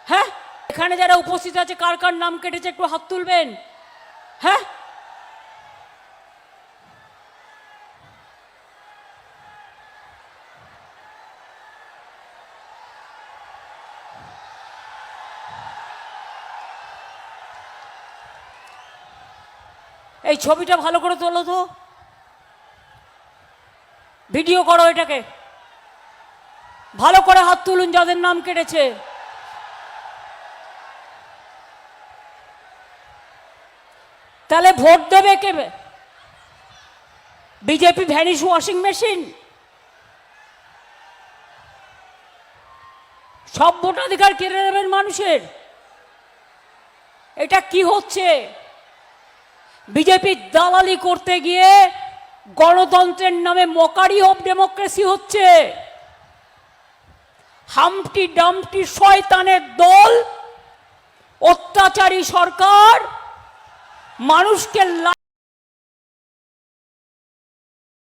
হ্যাঁ, এখানে যারা উপস্থিত আছে কার কার নাম কেটেছে একটু হাত তুলবেন। হ্যাঁ, এই ছবিটা ভালো করে তোলো তো, ভিডিও করো এটাকে, ভালো করে হাত তুলুন যাদের নাম কেটেছে। তাহলে ভোট দেবে কে? BJP vanish washing machine? সব ভোটাধিকার কেড়ে নেবেন মানুষের? এটা কি হচ্ছে? বিজেপি দালালি করতে গিয়ে গণতন্ত্রের নামে মকারি অফ ডেমোক্রেসি হচ্ছে। হামটি ডামটি শয়তানের দল, অত্যাচারী সরকার মানুষকে